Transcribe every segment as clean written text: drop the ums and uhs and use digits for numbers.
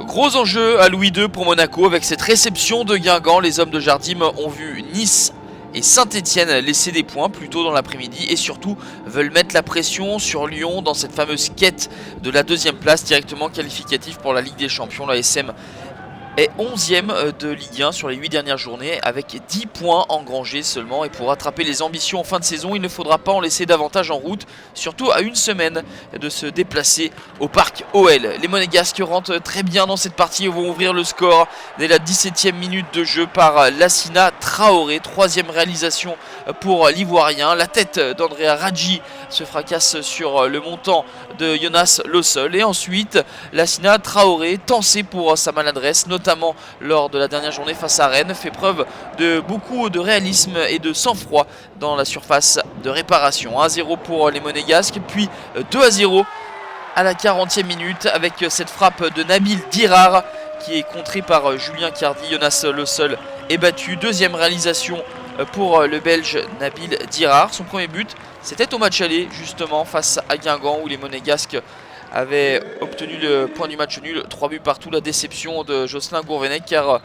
Gros enjeu à Louis II pour Monaco avec cette réception de Guingamp. Les hommes de Jardim ont vu Nice et Saint-Etienne laisser des points plus tôt dans l'après-midi et surtout veulent mettre la pression sur Lyon dans cette fameuse quête de la deuxième place directement qualificative pour la Ligue des Champions. La SM est 11e de Ligue 1 sur les 8 dernières journées avec 10 points engrangés seulement. Et pour rattraper les ambitions en fin de saison, il ne faudra pas en laisser davantage en route, surtout à une semaine de se déplacer au parc OL. Les Monégasques rentrent très bien dans cette partie et vont ouvrir le score dès la 17e minute de jeu par Lassina Traoré. Troisième réalisation pour l'Ivoirien. La tête d'Andrea Radji se fracasse sur le montant de Jonas Lossel. Et ensuite, Lassina Traoré, tensé pour sa maladresse, notamment lors de la dernière journée face à Rennes, fait preuve de beaucoup de réalisme et de sang-froid dans la surface de réparation. 1-0 pour les Monégasques, puis 2-0 à la 40e minute avec cette frappe de Nabil Dirar qui est contrée par Julien Cardi. Jonas Lossel est battu. Deuxième réalisation pour le Belge Nabil Dirar. Son premier but, c'était au match aller justement face à Guingamp où les Monégasques avait obtenu le point du match nul, 3 buts partout. La déception de Jocelyn Gourvenec car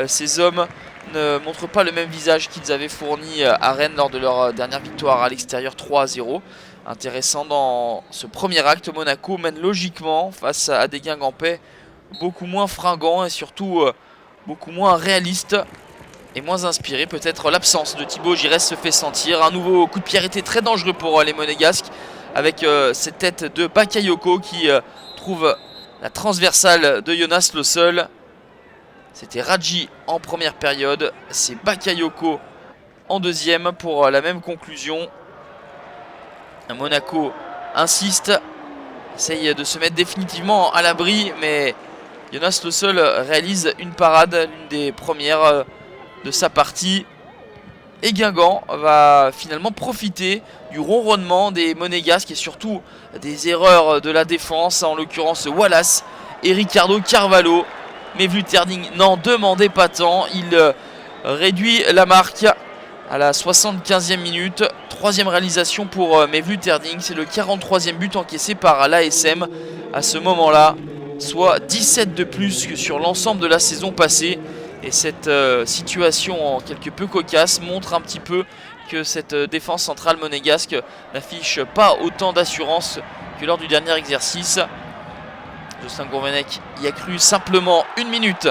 ces hommes ne montrent pas le même visage qu'ils avaient fourni à Rennes lors de leur dernière victoire à l'extérieur 3-0. Intéressant dans ce premier acte, Monaco mène logiquement face à des Guingampais beaucoup moins fringants et surtout beaucoup moins réalistes et moins inspirés. Peut-être l'absence de Thibaut Giresse se fait sentir. Un nouveau coup de pied arrêté très dangereux pour les Monégasques avec cette tête de Bakayoko qui trouve la transversale de Jonas Lossel. C'était Radji en première période, c'est Bakayoko en deuxième pour la même conclusion. Monaco insiste, essaye de se mettre définitivement à l'abri, mais Jonas Lossel réalise une parade, l'une des premières de sa partie. Et Guingamp va finalement profiter du ronronnement des Monégasques et surtout des erreurs de la défense, en l'occurrence Wallace et Ricardo Carvalho. Mais Vluterning n'en demandait pas tant, il réduit la marque à la 75e minute. Troisième réalisation pour Vluterning, c'est le 43e but encaissé par l'ASM à ce moment-là, soit 17 de plus que sur l'ensemble de la saison passée. Et cette situation quelque peu cocasse montre un petit peu que cette défense centrale monégasque n'affiche pas autant d'assurance que lors du dernier exercice. Jocelyn Gourvenec y a cru simplement une minute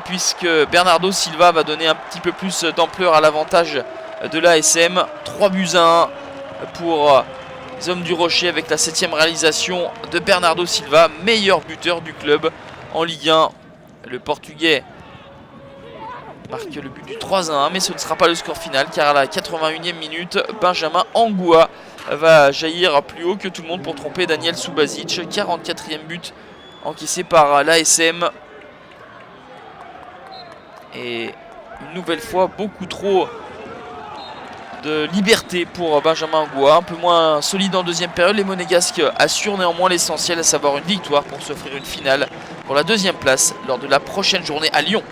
puisque Bernardo Silva va donner un petit peu plus d'ampleur à l'avantage de l'ASM. 3-1 pour les hommes du Rocher avec la 7e réalisation de Bernardo Silva, meilleur buteur du club en Ligue 1. Le Portugais marque le but du 3-1, mais ce ne sera pas le score final car à la 81e minute, Benjamin Angoua va jaillir plus haut que tout le monde pour tromper Daniel Subasic. 44e but encaissé par l'ASM. Et une nouvelle fois, beaucoup trop de liberté pour Benjamin Angoua. Un peu moins solide en deuxième période. Les Monégasques assurent néanmoins l'essentiel, à savoir une victoire pour s'offrir une finale pour la deuxième place lors de la prochaine journée à Lyon.